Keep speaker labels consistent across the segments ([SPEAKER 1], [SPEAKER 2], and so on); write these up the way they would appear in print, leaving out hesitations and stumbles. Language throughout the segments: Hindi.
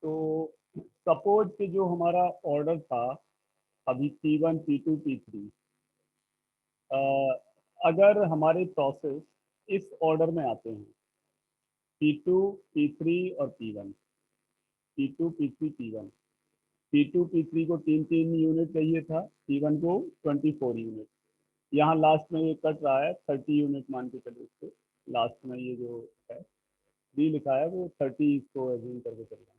[SPEAKER 1] तो सपोज कि जो हमारा ऑर्डर था अभी P1 P2 P3, अगर हमारे प्रोसेस इस ऑर्डर में आते हैं P2 P3 और P1, P2 P3 P1, P2 P3 को 3-3 यूनिट चाहिए था, P1 को 24 यूनिट। यहाँ लास्ट में ये कट रहा है 30 यूनिट मान के चलो, इसको लास्ट में ये जो है डी लिखा है वो 30 इसको एज्यूम करके चल रहा है।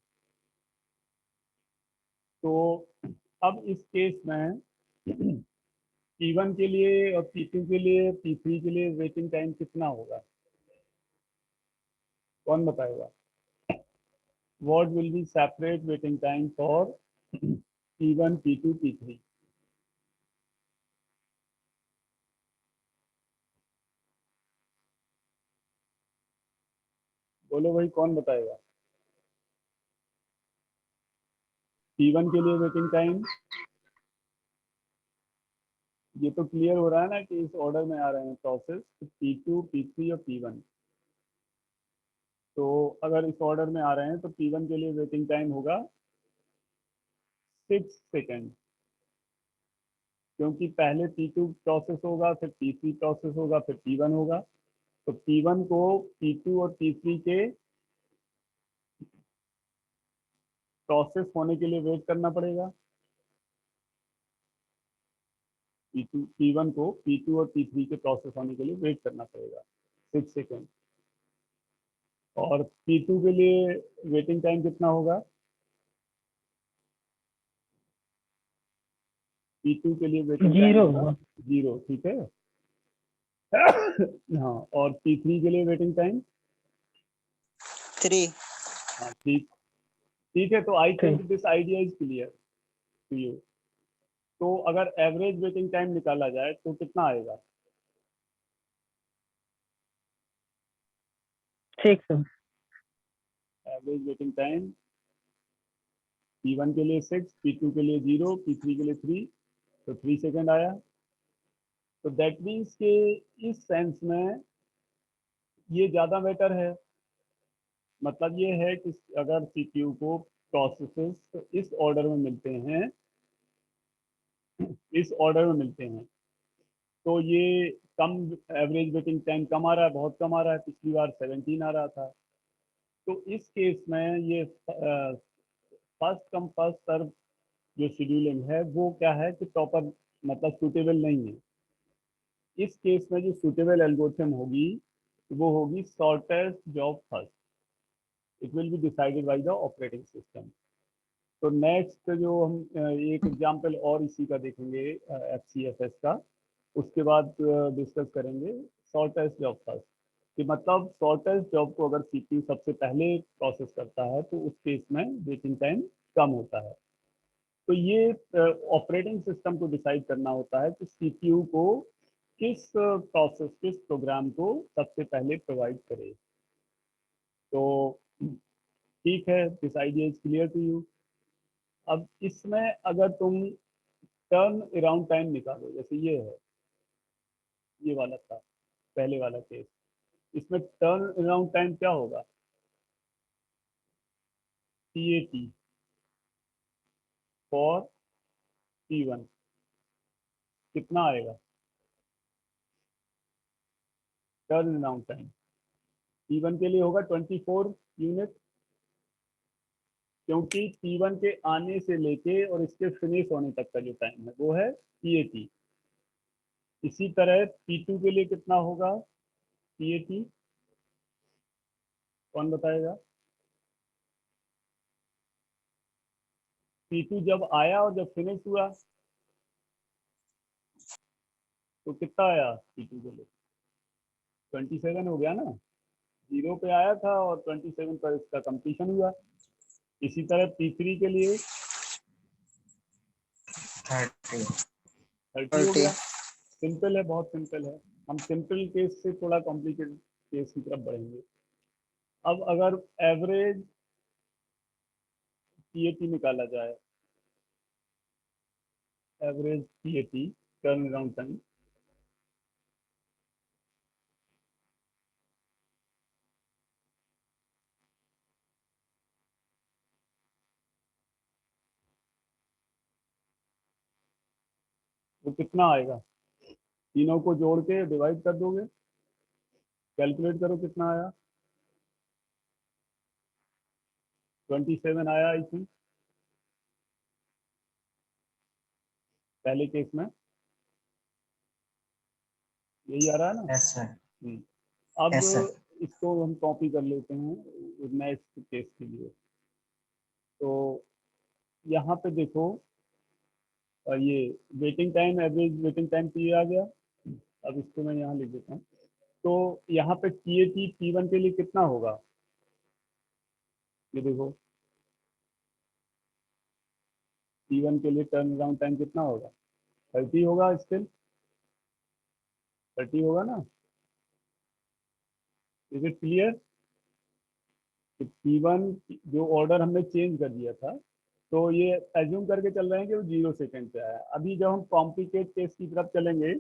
[SPEAKER 1] तो अब इस केस में P1 के लिए और P2 के लिए P3 के लिए वेटिंग टाइम कितना होगा, कौन बताएगा? What will be separate waiting time for P1 P2 P3? बोलो भाई, कौन बताएगा? P1 के लिए वेटिंग टाइम, ये तो क्लियर हो रहा है ना कि इस ऑर्डर में आ रहे हैं प्रोसेस P2 P3 और P1। तो अगर इस ऑर्डर में आ रहे हैं तो P1 के लिए वेटिंग टाइम होगा 6 सेकेंड, क्योंकि पहले P2 प्रोसेस होगा, फिर P3 प्रोसेस होगा, फिर P1 होगा। तो P1 को P2 और P3 के प्रोसेस होने के लिए वेट करना पड़ेगा। P1 को P2 और P3 के प्रोसेस होने के लिए वेट करना पड़ेगा 6 सेकेंड। और P2 के लिए वेटिंग टाइम कितना होगा? P2 के लिए वेटिंग टाइम
[SPEAKER 2] जीरो
[SPEAKER 1] होगा 0, ठीक है। हाँ, और P3 के लिए वेटिंग टाइम
[SPEAKER 3] 3।
[SPEAKER 1] हाँ, ठीक ठीक है। तो I think
[SPEAKER 2] 3।
[SPEAKER 1] This idea is clear to you. तो अगर एवरेज वेटिंग टाइम निकाला जाए तो कितना आएगा?
[SPEAKER 2] 6।
[SPEAKER 1] एवरेज वेटिंग टाइम P1 के लिए 6, P2 के लिए 0, P3 के लिए 3, तो 3 सेकेंड आया। तो दैट मीन्स के इस सेंस में ये ज़्यादा बेटर है। मतलब ये है कि अगर सीपीयू को प्रोसेसेस इस ऑर्डर में मिलते हैं, इस ऑर्डर में मिलते हैं, तो ये कम एवरेज वेटिंग टाइम कम आ रहा है, बहुत कम आ रहा है। पिछली बार 17 आ रहा था। तो इस केस में ये फर्स्ट कम फर्स्ट सर्व जो शेड्यूलिंग है वो क्या है कि प्रॉपर मतलब सूटेबल नहीं है। इस केस में जो सूटेबल एल्गोरिथम होगी वो होगी shortest job first. It will be decided by the operating system. तो नेक्स्ट जो हम एक एग्जांपल और इसी का देखेंगे FCFS का, उसके बाद डिस्कस करेंगे शॉर्टेस्ट जॉब फर्स्ट। कि मतलब शॉर्टेस्ट जॉब को अगर सीपीयू सबसे पहले प्रोसेस करता है तो उस केस में वेटिंग टाइम कम होता है। तो ये ऑपरेटिंग सिस्टम को डिसाइड करना होता है कि सीपीयू को किस प्रोसेस किस प्रोग्राम को सबसे पहले प्रोवाइड करे। तो ठीक है, this idea is clear to you. अब इसमें अगर तुम टर्न अराउंड टाइम निकालो, जैसे ये है, ये वाला था पहले वाला केस, इसमें टर्न अराउंड टाइम क्या होगा? TAT फॉर P1 कितना आएगा टर्न अराउंड टाइम? P1 के लिए होगा 24 यूनिट, क्योंकि P1 के आने से लेके और इसके फिनिश होने तक का जो टाइम है वो है TAT। इसी तरह P2 के लिए कितना होगा TAT, कौन बताएगा? P2 जब आया और जब फिनिश हुआ तो कितना आया P2 के लिए? 27 हो गया ना। 0 पे आया था और 27 पर इसका कंप्लीशन हुआ। इसी तरह P3 के लिए
[SPEAKER 3] 30।
[SPEAKER 1] 30 हो गया। सिंपल है, बहुत सिंपल है। हम सिंपल केस से थोड़ा कॉम्प्लिकेटेड केस की तरफ बढ़ेंगे। अब अगर एवरेज TAT निकाला जाए, average TAT turn around time, वो कितना आएगा? तीनों को जोड़ के डिवाइड कर दोगे, कैलकुलेट करो कितना आया। 27 आया आई थिंक पहले केस में, यही आ रहा है ना।
[SPEAKER 2] Yes sir.
[SPEAKER 1] अब
[SPEAKER 2] यस सर।
[SPEAKER 1] इसको हम कॉपी कर लेते हैं नेक्स्ट केस के लिए। तो यहाँ पे देखो, ये waiting time, average waiting time P आ गया। अब इसको मैं यहाँ लिख देता हूँ। तो यहाँ पे टी ए टी P1 के लिए कितना होगा, ये देखो। P1 के लिए टर्न अराउंड टाइम कितना होगा? 30 होगा, स्टिल 30 होगा ना। Is it clear? P1 जो ऑर्डर हमने चेंज कर दिया था, तो ये एज्यूम करके चल रहे हैं कि वो 0 सेकेंड पे आया। अभी जब हम कॉम्प्लिकेट केस की तरफ चलेंगे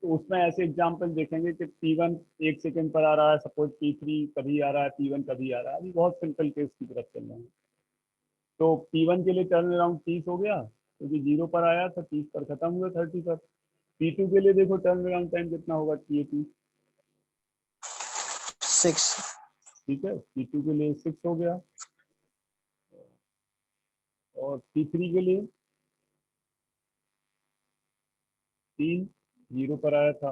[SPEAKER 1] तो उसमें ऐसे एग्जाम्पल देखेंगे कि P1 1 सेकेंड पर आ रहा है, सपोज P3 कभी आ रहा है, P1 कभी आ रहा है। अभी बहुत सिंपल केस की तरफ चल रहे हैं। तो P1 के लिए टर्न अराउंड 30 हो गया, क्योंकि 0 पर आया था, 30 पर खत्म हुआ, 30 पर। P2 के लिए देखो टर्न अराउंड टाइम कितना होगा, TAT।
[SPEAKER 2] 6।
[SPEAKER 1] ठीक है, P2 के लिए 6 हो गया, और P3 के लिए 3, 0 पर आया था।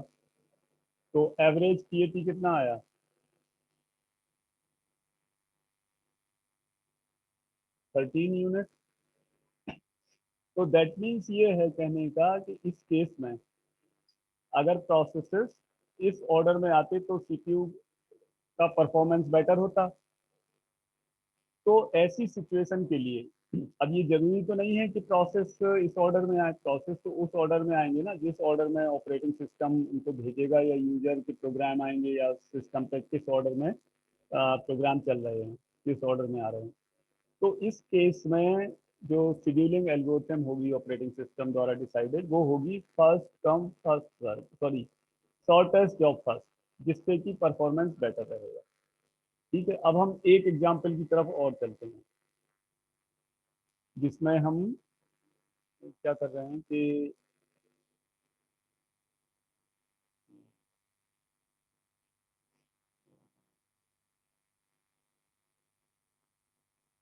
[SPEAKER 1] तो एवरेज TAT कितना आया? 13 यूनिट। तो दैट मीन्स ये है कहने का कि इस केस में अगर प्रोसेसेस इस ऑर्डर में आते तो सीपीयू का परफॉर्मेंस बेटर होता। तो ऐसी सिचुएशन के लिए अब ये जरूरी तो नहीं है कि प्रोसेस इस ऑर्डर में आए, प्रोसेस तो उस ऑर्डर में आएंगे ना जिस ऑर्डर में ऑपरेटिंग सिस्टम उनको भेजेगा, या यूजर के प्रोग्राम आएंगे, या सिस्टम पे किस ऑर्डर में प्रोग्राम चल रहे हैं, किस ऑर्डर में आ रहे हैं। तो इस केस में जो शेड्यूलिंग एल्गोरिथम होगी ऑपरेटिंग सिस्टम द्वारा डिसाइडेड, वो होगी first come first serve, sorry shortest job first, जिससे कि परफॉर्मेंस बेटर रहेगा। ठीक है, अब हम एक एग्जांपल की तरफ और चलते हैं, जिसमें हम क्या कर रहे हैं कि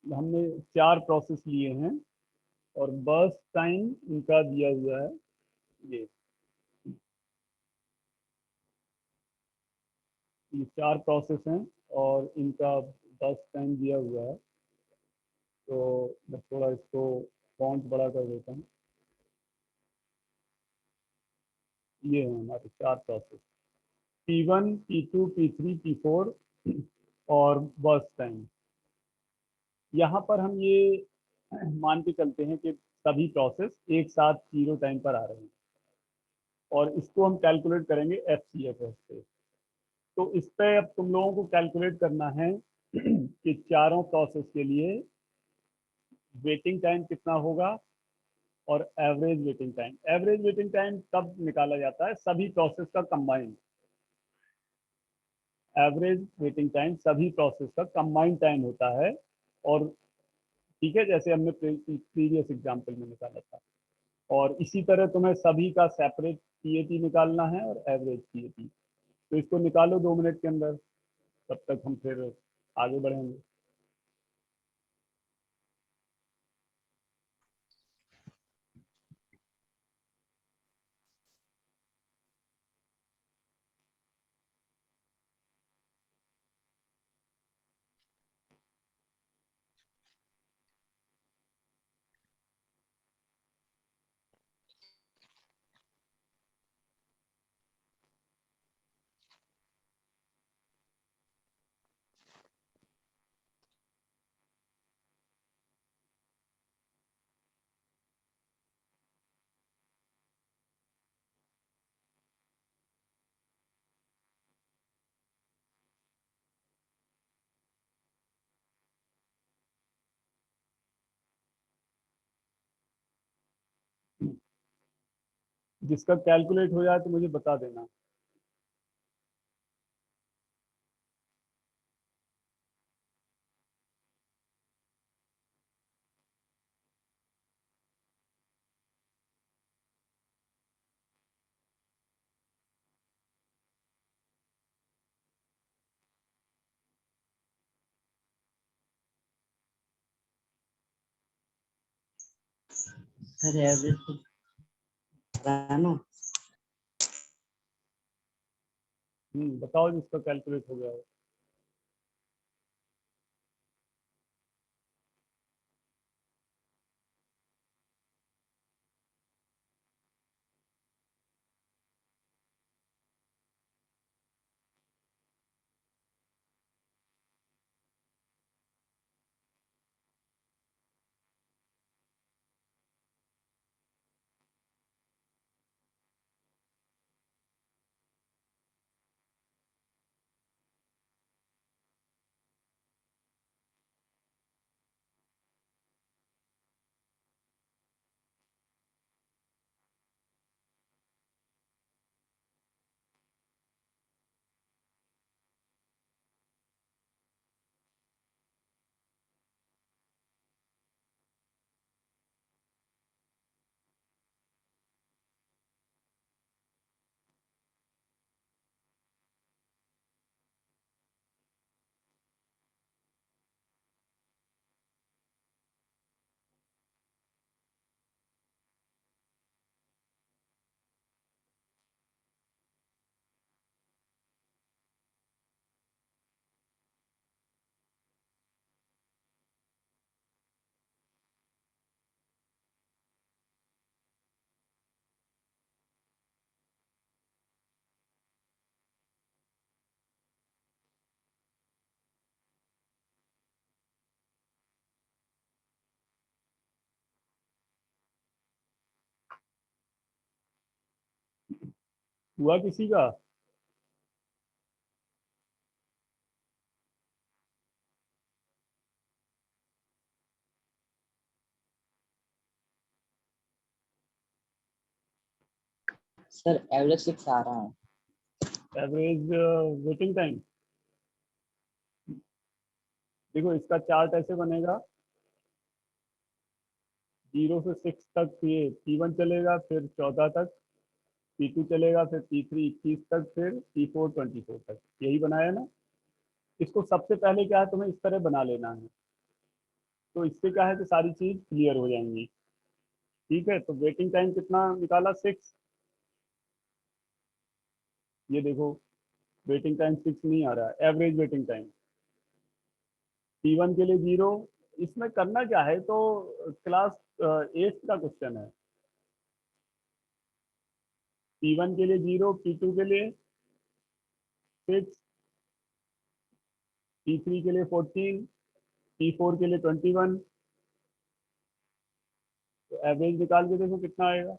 [SPEAKER 1] हमने 4 प्रोसेस लिए हैं और बर्स्ट टाइम इनका दिया हुआ है, ये ये 4 प्रोसेस हैं और इनका बर्स्ट टाइम दिया हुआ है। तो मैं थोड़ा इसको फॉन्ट बड़ा कर देता हूँ। ये हैं हमारे 4 process, P1, P2, P3, P4 और बर्स्ट टाइम। यहाँ पर हम ये मान के चलते हैं कि सभी प्रोसेस एक साथ 0 टाइम पर आ रहे हैं, और इसको हम कैलकुलेट करेंगे FCFS से। तो इस पे अब तुम लोगों को कैलकुलेट करना है कि चारों प्रोसेस के लिए वेटिंग टाइम कितना होगा, और average waiting time. Average waiting time कब निकाला जाता है? सभी प्रोसेस का कंबाइंड एवरेज वेटिंग टाइम, सभी प्रोसेस का कंबाइंड टाइम होता है। और ठीक है, जैसे हमने प्रीवियस एग्जांपल में निकाला था। और इसी तरह तुम्हें सभी का सेपरेट TAT निकालना है और एवरेज TAT। तो इसको निकालो 2 मिनट के अंदर, तब तक हम फिर आगे बढ़ेंगे। जिसका कैलकुलेट हो जाए तो मुझे बता देना।
[SPEAKER 2] सर एवरेज तो रहा ना।
[SPEAKER 1] बताओ जिसका कैलकुलेट हो गया हो। हुआ किसी का?
[SPEAKER 2] सर एवरेज 6 आ रहा है।
[SPEAKER 1] Average waiting time. देखो इसका चार्ट ऐसे बनेगा, 0 से 6 तक ये P1 चलेगा, फिर 14 तक P2 चलेगा, फिर P3 21 तक, फिर P4 24 तक। यही बनाया ना। इसको सबसे पहले क्या है, तुम्हें इस तरह बना लेना है। तो इससे क्या है कि सारी चीज क्लियर हो जाएंगी। ठीक है, तो वेटिंग टाइम कितना निकाला? 6। ये देखो, वेटिंग टाइम 6 नहीं आ रहा है। एवरेज वेटिंग टाइम P1 के लिए 0। इसमें करना क्या है, तो क्लास 8 का क्वेश्चन है। P1 के लिए 0, P2 के लिए 6, P3 के लिए 14, P4 के लिए 21। तो एवरेज निकाल के देखो कितना आएगा।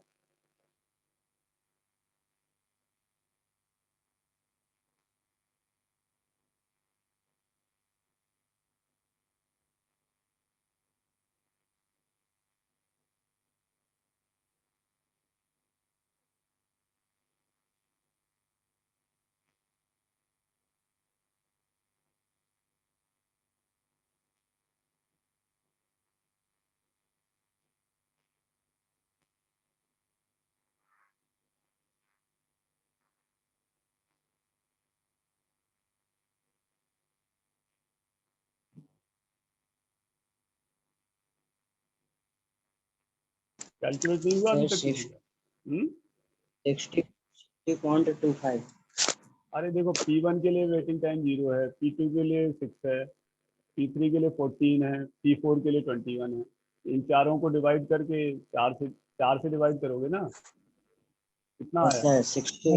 [SPEAKER 1] कैलकुलेट नहीं हुआ अभी
[SPEAKER 2] सर
[SPEAKER 1] तक किसी का? हम्म
[SPEAKER 2] 60.25।
[SPEAKER 1] अरे देखो, P1 के लिए वेटिंग टाइम 0 है, P2 के लिए 6 है, P3 के लिए 14 है, P4 के लिए 21 है। इन चारों को डिवाइड करके, चार से डिवाइड करोगे ना, कितना आया?
[SPEAKER 2] सर 60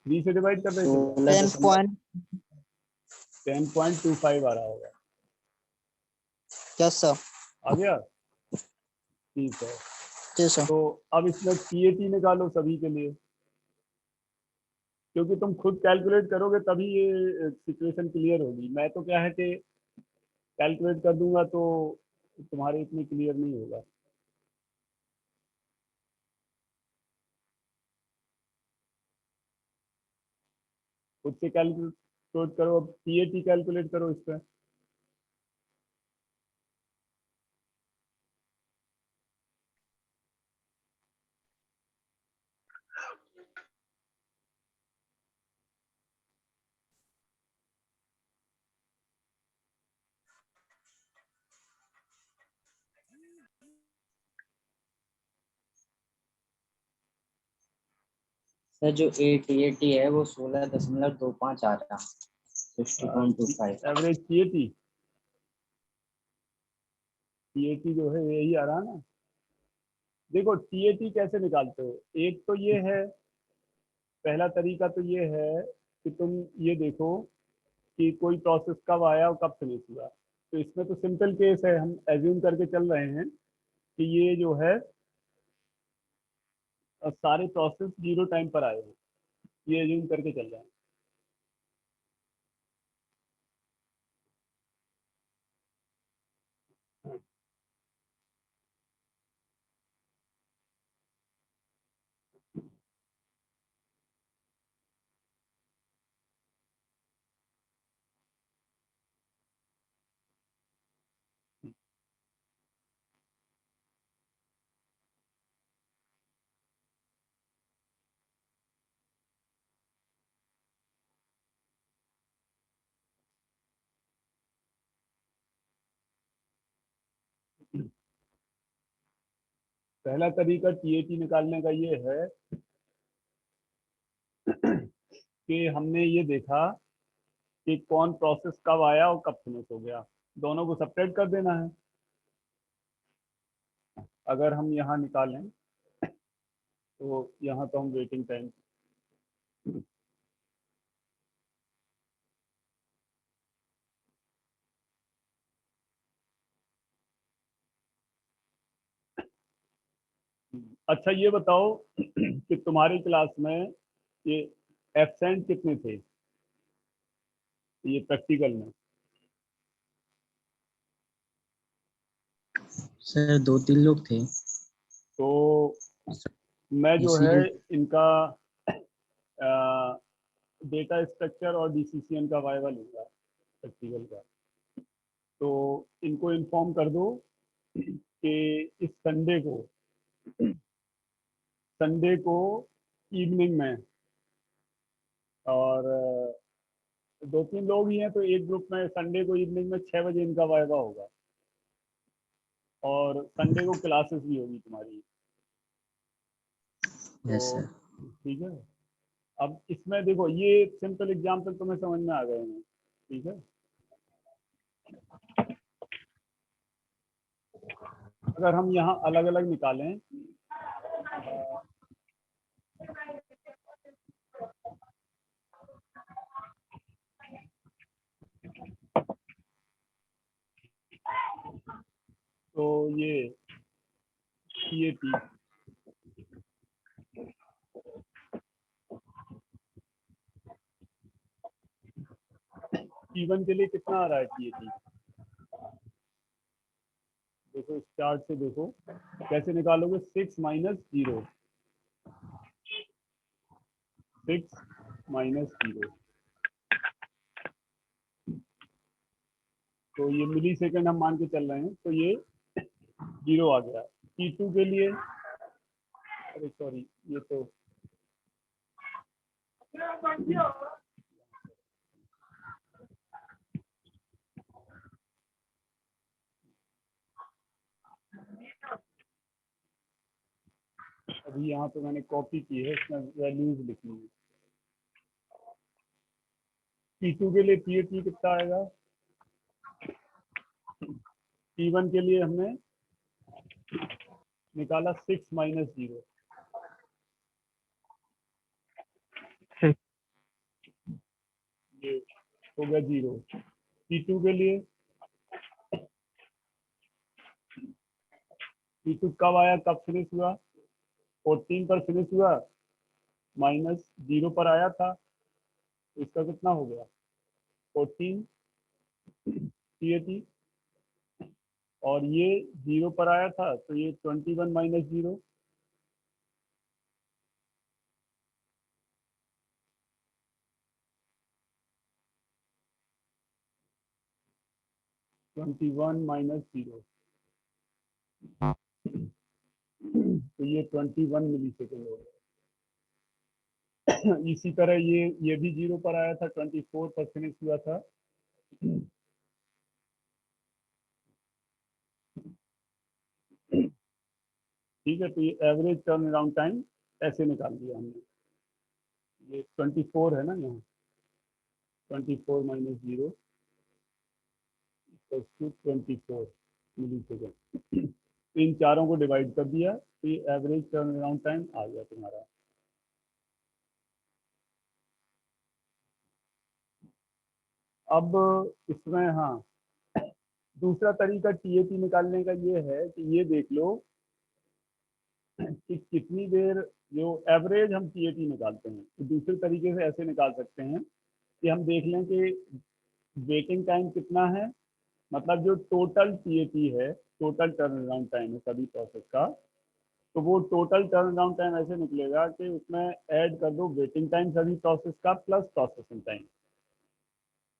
[SPEAKER 1] 3 से डिवाइड कर रहे थे क्या?
[SPEAKER 2] 16.5।
[SPEAKER 1] 10.25 आ रहा होगा।
[SPEAKER 2] Yes sir.
[SPEAKER 1] आ गया? ठीक है।
[SPEAKER 2] जी सर।
[SPEAKER 1] तो अब इसमें PAT निकालो सभी के लिए, क्योंकि तुम खुद कैलकुलेट करोगे तभी ये सिचुएशन क्लियर होगी। मैं तो क्या है कि कैलकुलेट कर दूंगा तो तुम्हारे इतने क्लियर नहीं होगा। खुद से कैलकुलेट करो। अब PAT कैलकुलेट करो इस पे।
[SPEAKER 2] सर जो AT है वो 16.25 आ रहा, 60.25।
[SPEAKER 1] एवरेज टीएटी जो है यही आ रहा ना। देखो टीएटी कैसे निकालते हो, एक तो ये है, पहला तरीका तो ये है कि तुम ये देखो कि कोई प्रोसेस कब आया और कब फिनिश हुआ। तो इसमें तो सिंपल केस है, हम एज्यूम करके चल रहे हैं कि ये जो है सारे प्रोसेस जीरो टाइम पर आए हैं, ये एज्यूम करके चल रहे हैं। पहला तरीका टीएटी निकालने का ये है कि हमने ये देखा कि कौन प्रोसेस कब आया और कब फिनिश हो गया, दोनों को सब्ट्रैक्ट कर देना है। अगर हम यहाँ निकालें तो यहाँ तो हम वेटिंग टाइम, अच्छा ये बताओ कि तुम्हारी क्लास में ये एब्सेंट कितने थे ये प्रैक्टिकल में?
[SPEAKER 2] सर 2-3 लोग थे।
[SPEAKER 1] तो मैं जो है
[SPEAKER 2] इसीलिए
[SPEAKER 1] इनका डेटा स्ट्रक्चर और डीसीसीएन का वाइवा लूंगा प्रैक्टिकल का। तो इनको इन्फॉर्म कर दो कि इस संडे को इवनिंग में, और 2-3 लोग ही हैं तो एक ग्रुप में संडे को इवनिंग में 6 बजे इनका वाइवा होगा, और संडे को क्लासेस भी होगी तुम्हारी। तो
[SPEAKER 2] यस सर।
[SPEAKER 1] ठीक है, अब इसमें देखो ये सिंपल एग्जांपल तुम्हें समझ में आ गए हैं, ठीक है। अगर हम यहाँ अलग अलग निकालें, तो ये टीएटी T1 के लिए कितना आ रहा है टीएटी, देखो इस चार्ट से देखो कैसे निकालोगे। 6 - 0, 6 - 0, तो ये मिली सेकेंड हम मान के चल रहे हैं, तो ये 0 आ गया। T2 के लिए, अरे सॉरी ये तो अभी यहाँ पे मैंने कॉपी की है, इसमें वैल्यूज लिखनी है। T2 के लिए टीएटी कितना आएगा, T1 के लिए हमने निकाला 6 - 0, ये हो गया 0। T2 के लिए, T2 कब आया कब फिनिश हुआ, 14 पर फिनिश हुआ, -0 पर आया था, तो इसका कितना हो गया 14 टीएटी, और ये 0 पर आया था तो ये 21 - 0, 21 - 0, तो ये 21 मिली सेकेंड हो गया। इसी तरह ये भी 0 पर आया था, 24 पर फिनिश हुआ था, ठीक है। तो ये एवरेज टर्न अराउंड टाइम ऐसे निकाल दिया हमने। ये 24 है ना यहाँ, 24 - 0 टू 24 मिली सेकेंड। इन चारों को डिवाइड कर दिया तो ये एवरेज टर्न अराउंड टाइम आ गया तुम्हारा। अब इसमें हाँ, दूसरा तरीका टीएटी निकालने का ये है कि ये देख लो कि कितनी देर, जो एवरेज हम टीएटी निकालते हैं तो दूसरे तरीके से ऐसे निकाल सकते हैं कि हम देख लें कि वेटिंग टाइम कितना है, मतलब जो टोटल टीएटी है, टोटल टर्न अराउंड टाइम है सभी प्रोसेस का, तो वो टोटल टर्न अराउंड टाइम ऐसे निकलेगा कि उसमें ऐड कर दो वेटिंग टाइम सभी प्रोसेस का प्लस प्रोसेसिंग टाइम।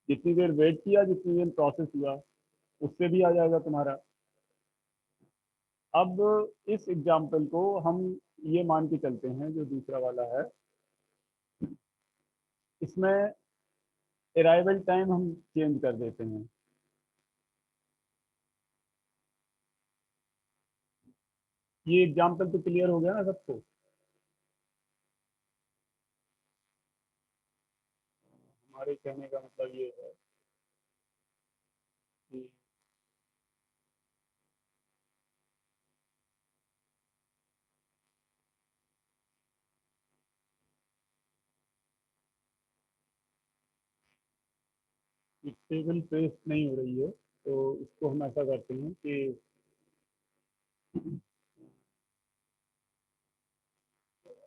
[SPEAKER 1] जितनी देर वेट किया, जितनी देर प्रोसेस हुआ, उससे भी आ जाएगा तुम्हारा। अब इस एग्जाम्पल को हम ये मान के चलते हैं, जो दूसरा वाला है, इसमें अराइवल टाइम हम चेंज कर देते हैं। ये एग्जाम्पल तो क्लियर हो गया ना सबको? हमारे कहने का मतलब ये है कि टेबल पेस्ट नहीं हो रही है, तो इसको हम ऐसा करते हैं कि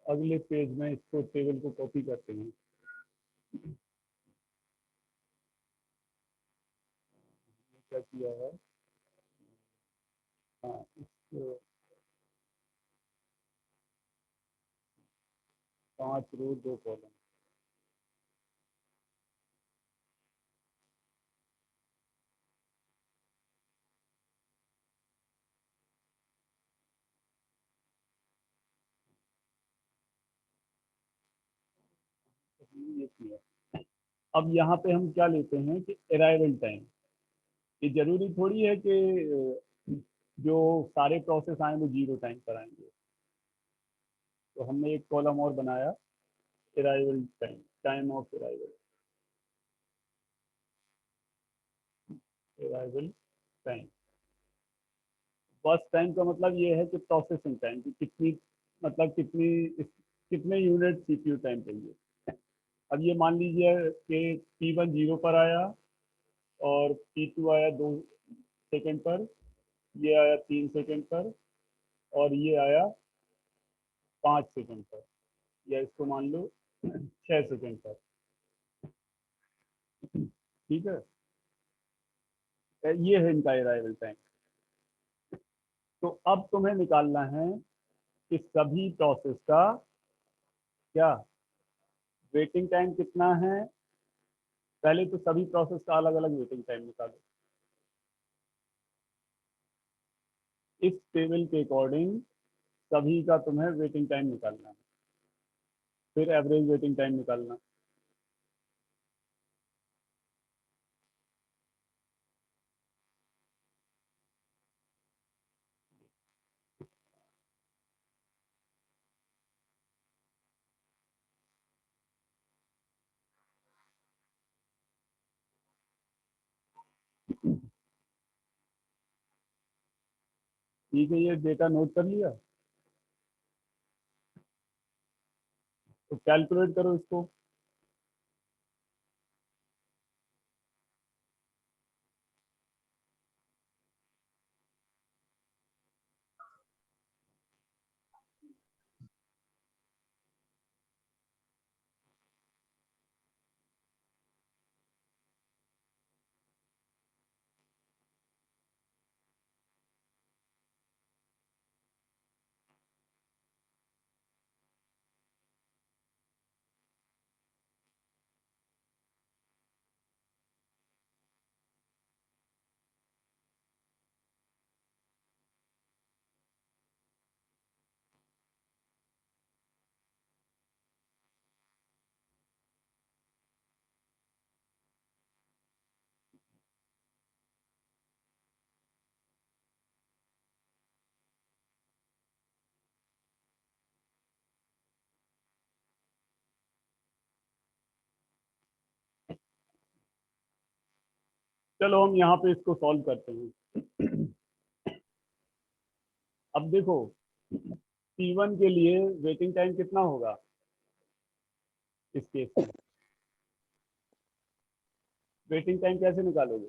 [SPEAKER 1] अगले पेज में इसको टेबल को कॉपी करते हैं। क्या किया है, हाँ, इसको 5 रो 2 कॉलम। ये किया। अब यहाँ पे हम क्या लेते हैं कि अराइवल टाइम। ये जरूरी थोड़ी है कि जो सारे प्रोसेस आए वो 0 टाइम पर आएंगे। तो हमने एक कॉलम और बनाया, arrival time, time of arrival, arrival time. First time का मतलब ये है कि प्रोसेसिंग टाइम की कितनी, मतलब कितने यूनिट सीपीयू टाइम चाहिए। अब ये मान लीजिए कि P1 0 पर आया, और P2 आया 2 सेकंड पर, ये आया 3 सेकंड पर, और ये आया 5 सेकंड पर, या इसको मान लो 6 सेकंड पर। ठीक है, ये है इनका अराइवल टाइम। तो अब तुम्हें निकालना है कि सभी प्रोसेस का क्या वेटिंग टाइम कितना है। पहले तो सभी प्रोसेस का अलग अलग वेटिंग टाइम निकालो। इस टेबल के अकॉर्डिंग सभी का तुम्हें वेटिंग टाइम निकालना है, फिर एवरेज वेटिंग टाइम निकालना। ठीक है, ये डेटा नोट कर लिया, तो कैलकुलेट करो इसको। चलो हम यहाँ पे इसको सॉल्व करते हैं। अब देखो P1 के लिए वेटिंग टाइम कितना होगा इस केस में? वेटिंग टाइम कैसे निकालोगे?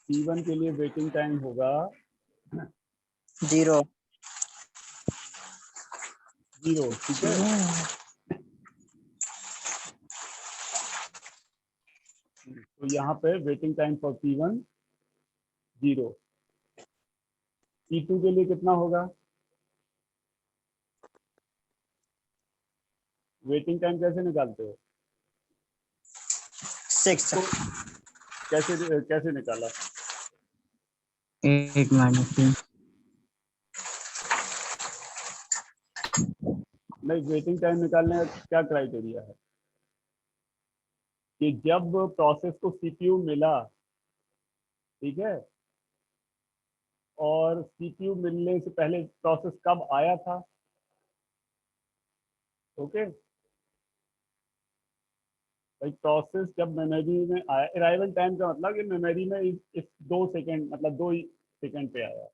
[SPEAKER 1] P1 के लिए वेटिंग टाइम होगा
[SPEAKER 2] 0।
[SPEAKER 1] 0, ठीक है। तो यहाँ पे waiting time for P1 0। P2 के लिए कितना होगा? वेटिंग टाइम कैसे निकालते हो?
[SPEAKER 2] 6।
[SPEAKER 1] तो कैसे कैसे निकाला?
[SPEAKER 2] 8 - 3।
[SPEAKER 1] नहीं, वेटिंग टाइम निकालने का क्या क्राइटेरिया है कि जब प्रोसेस को सीपीयू मिला, ठीक है, और सीपीयू मिलने से पहले प्रोसेस कब आया था? ओके भाई, प्रोसेस जब मेमोरी में आया, अराइवल टाइम का मतलब कि मेमोरी में इस 2 सेकंड, मतलब 2 सेकंड पे आया।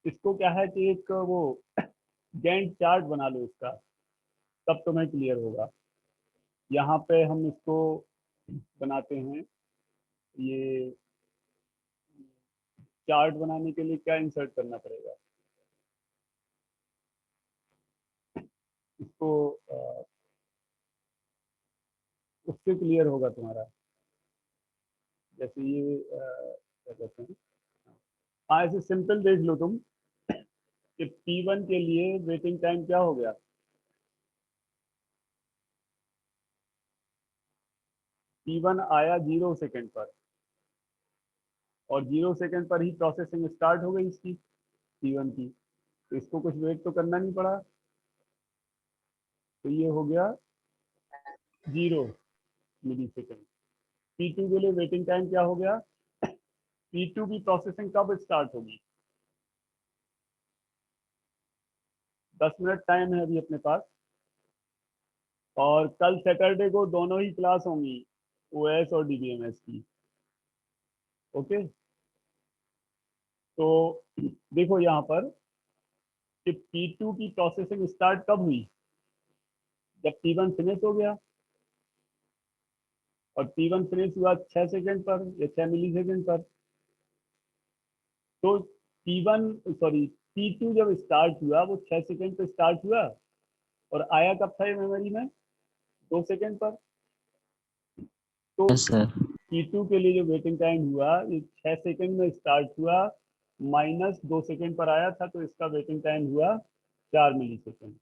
[SPEAKER 1] इसको क्या है कि एक वो गैंट चार्ट बना लो इसका, तब तुम्हें क्लियर होगा। यहाँ पे हम इसको बनाते हैं। ये चार्ट बनाने के लिए क्या इंसर्ट करना पड़ेगा? इसको उससे क्लियर होगा तुम्हारा। जैसे ये क्या कहते हैं, हाँ ऐसे सिंपल देख लो तुम कि P1 के लिए वेटिंग टाइम क्या हो गया? P1 आया 0 सेकंड पर, और 0 सेकंड पर ही प्रोसेसिंग स्टार्ट हो गई इसकी, P1 की। तो इसको कुछ वेट तो करना नहीं पड़ा, तो ये हो गया 0 मिली सेकंड। P2 के लिए वेटिंग टाइम क्या हो गया? P2 की प्रोसेसिंग कब स्टार्ट होगी? 10 मिनट टाइम है अभी अपने पास, और कल सैटरडे को दोनों ही क्लास होंगी, ओएस और डीबीएमएस की। ओके, तो देखो यहाँ पर कि P2 की प्रोसेसिंग स्टार्ट कब हुई? जब P1 फिनिश हो गया, और P1 फिनिश हुआ 6 सेकंड पर या 6 मिली सेकंड पर। तो P1 सॉरी P2 जब स्टार्ट हुआ वो 6 सेकंड पे स्टार्ट हुआ, और आया कब था ये मेमोरी में? 2 सेकंड पर। तो
[SPEAKER 2] यस सर।
[SPEAKER 1] P2 के लिए जो वेटिंग टाइम हुआ ये 6 सेकंड में स्टार्ट हुआ, -2 सेकंड पर आया था, तो इसका वेटिंग टाइम हुआ 4 मिली सेकंड,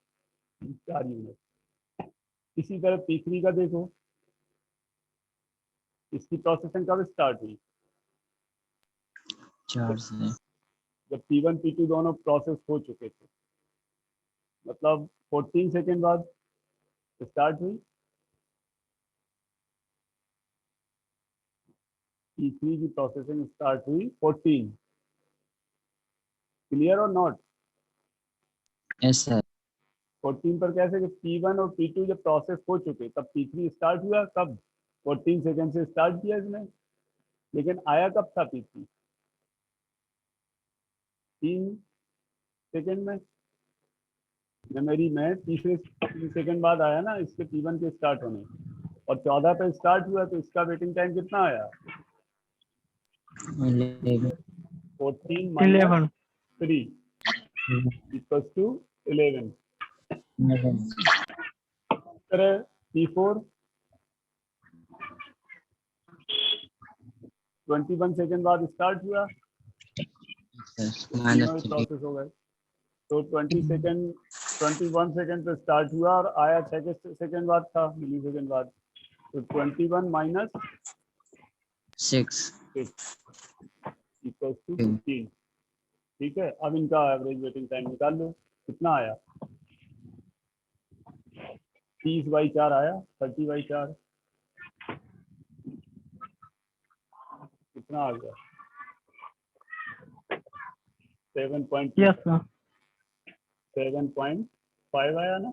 [SPEAKER 1] 4 यूनिट। इसी तरह P3 का देखो, इसकी प्रोसेसिंग कब स्टार्ट हुई?
[SPEAKER 2] 4 से।
[SPEAKER 1] जब P1 P2 दोनों प्रोसेस हो चुके थे, मतलब 14 सेकंड बाद स्टार्ट हुई। P3 की प्रोसेसिंग स्टार्ट हुई 14। क्लियर और नॉट?
[SPEAKER 2] Yes sir.
[SPEAKER 1] 14 पर कैसे कि P1 और P2 जब प्रोसेस हो चुके तब P3 स्टार्ट हुआ कब? 14 सेकंड से स्टार्ट किया इसने, लेकिन आया कब था P3? 3 सेकंड में मेमोरी में, तीसरे 3 सेकंड बाद आया ना इसके P1 के स्टार्ट होने, और 14 पे स्टार्ट हुआ, तो इसका वेटिंग टाइम कितना आया?
[SPEAKER 2] 11।
[SPEAKER 1] 14 -
[SPEAKER 3] 11।
[SPEAKER 1] 3 इक्वल्स टू 11। तरह P4 21 सेकंड बाद स्टार्ट हुआ, तो तीनों ही
[SPEAKER 2] -3।
[SPEAKER 1] प्रोसेस हो गए। तो 21 सेकंड पे स्टार्ट हुआ और आया 6 सेकंड बाद था, मिली सेकंड बाद। तो 21 -
[SPEAKER 2] 6।
[SPEAKER 1] 6 इक्वल्स टू 15। ठीक है, अब इनका एवरेज वेटिंग टाइम निकाल लो, कितना आया? 30/4 आया, 30/4 कितना आ गया?
[SPEAKER 3] यस सर
[SPEAKER 1] 7.5 आया ना,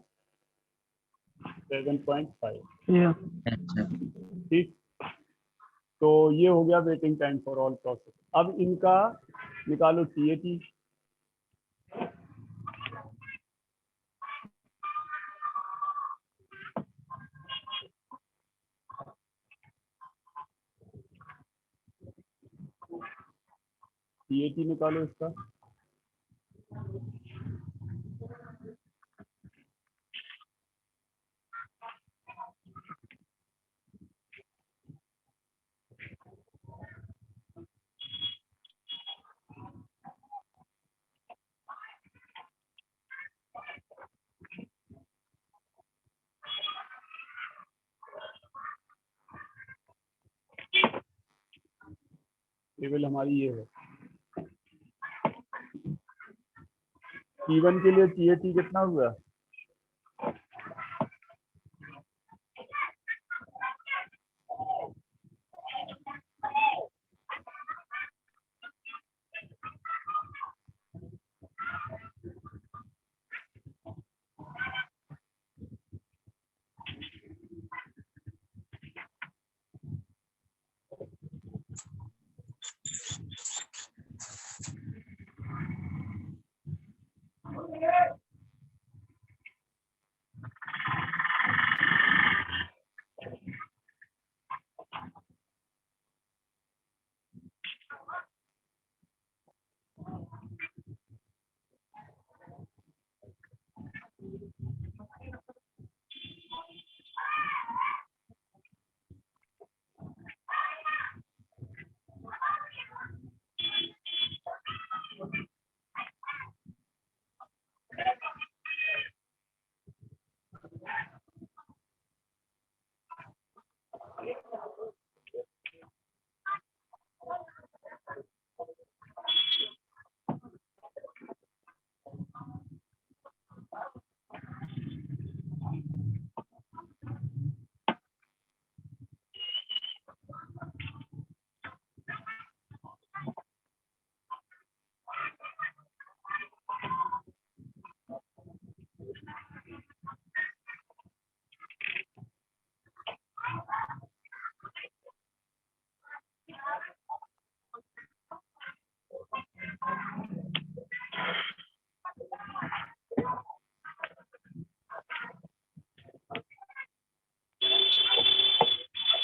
[SPEAKER 1] 7.5।
[SPEAKER 3] यस
[SPEAKER 1] ठीक, तो ये हो गया waiting time for all process. अब इनका निकालो टीएटी। टीएटी निकालो इसका। टेबल हमारी ये है। T1 के लिए टीएटी कितना हुआ?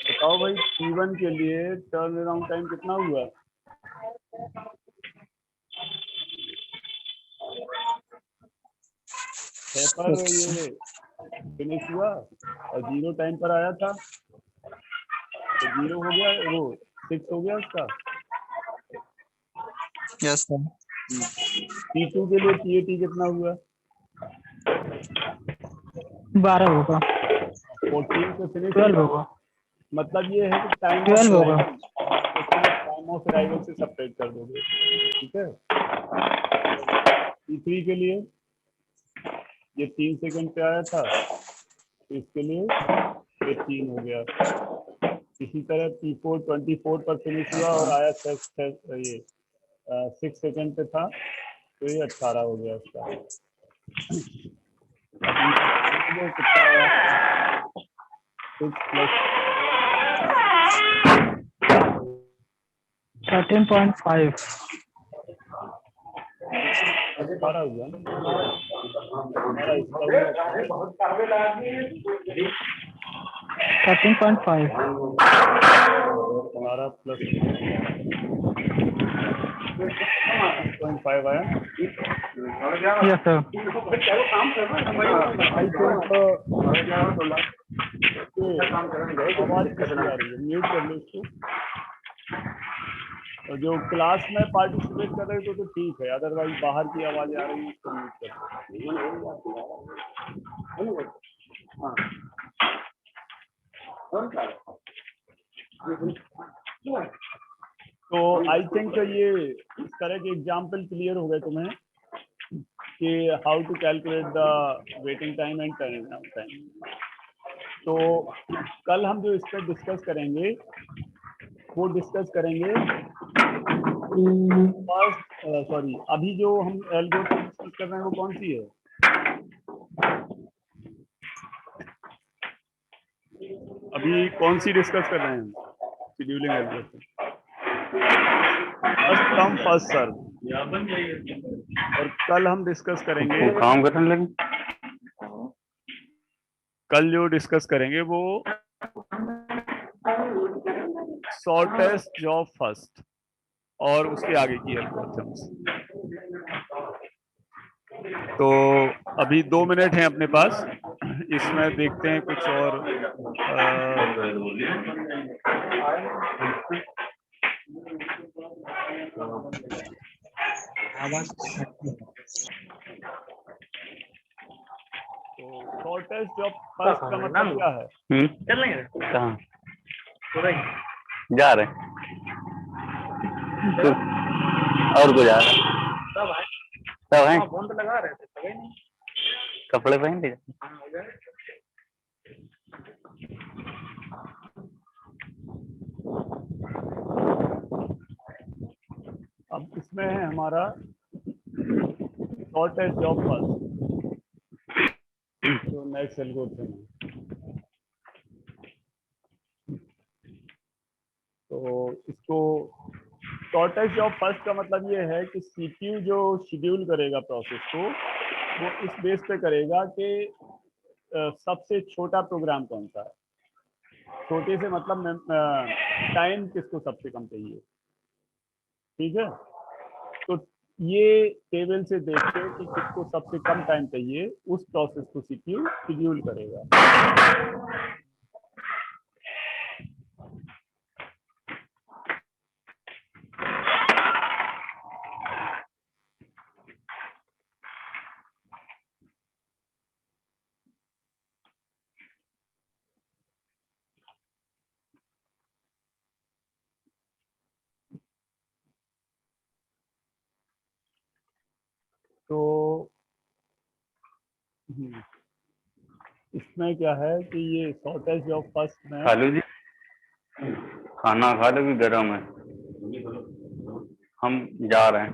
[SPEAKER 1] बताओ भाई, T1 के लिए टर्न अराउंड टाइम कितना हुआ? पर ये फिनिश हुआ और 0 टाइम पर आया था, तो 0 हो गया, वो 6 हो गया उसका।
[SPEAKER 4] Yes sir.
[SPEAKER 1] T2 के लिए टीएटी कितना हुआ?
[SPEAKER 3] 12 होगा,
[SPEAKER 1] 14 से फिनिश
[SPEAKER 3] 12
[SPEAKER 1] हुआ।
[SPEAKER 3] होगा,
[SPEAKER 1] मतलब ये है कि टाइम
[SPEAKER 3] 12 होगा।
[SPEAKER 1] ऑफ अराइवल से सेपरेट कर दोगे, ठीक है। T3 के लिए ये 3 सेकंड पे आया था, तो इसके लिए ये 3 हो गया। इसी तरह T4 24 पर फिनिश हुआ और आया ये 6 सेकंड पे था, तो ये 18 हो गया उसका। कितना आया? 6 प्लस
[SPEAKER 3] 13.5
[SPEAKER 1] 18 हुआ ना? हमारा इसका हुआ
[SPEAKER 3] 13.5
[SPEAKER 1] 18 प्लस 6.5 आया।
[SPEAKER 3] Yes sir.
[SPEAKER 1] आवाज कितनी आ रही है? म्यूट कर लो इसको। और जो क्लास में पार्टिसिपेट कर रहे हो तो ठीक है, अदरवाइज बाहर की आवाज आ रही है उसको म्यूट कर लो। तो आई थिंक ये इस तरह के एग्जाम्पल क्लियर हो गए तुम्हें कि how to calculate the waiting time and turn around time. तो कल हम जो इस पर डिस्कस करेंगे वो डिस्कस करेंगे फर्स्ट सॉरी, अभी जो हम एल्गोरिथम डिस्कस कर रहे हैं वो कौन सी है? अभी कौन सी डिस्कस कर रहे हैं? Scheduling algorithm, first come first serve. और कल हम डिस्कस करेंगे,
[SPEAKER 4] काम करने लगे।
[SPEAKER 1] कल जो डिस्कस करेंगे वो शॉर्टेस्ट जॉब फर्स्ट और उसके आगे की एल्गोरिथम्स। तो अभी 2 मिनट हैं अपने पास, इसमें देखते हैं कुछ और तो शॉर्टेस्ट जॉब फर्स्ट का मतलब क्या है?
[SPEAKER 4] चल रहे हैं कहाँ जा रहे हैं तो, और को जा रहे हैं सब है फोन तो लगा रहे थे कपड़े पहन ले।
[SPEAKER 1] अब इसमें है हमारा शॉर्टेस्ट जॉब फर्स्ट, जो नेक्स्ट एल्गोरिथम है। तो इसको शॉर्टेस्ट जॉब फर्स्ट का मतलब ये है कि सीपीयू जो शेड्यूल करेगा प्रोसेस को, वो इस बेस पे करेगा कि सबसे छोटा प्रोग्राम कौन सा है। छोटे से मतलब टाइम किसको सबसे कम चाहिए, ठीक है। तो ये टेबल से देख के कि किसको सबसे कम टाइम चाहिए, उस प्रोसेस को सीपीयू शेड्यूल करेगा। तो इसमें क्या है कि ये शॉर्टेज जॉब फर्स्ट में,
[SPEAKER 4] खालू जी खाना खा लो कि गर्म है, हम जा रहे हैं।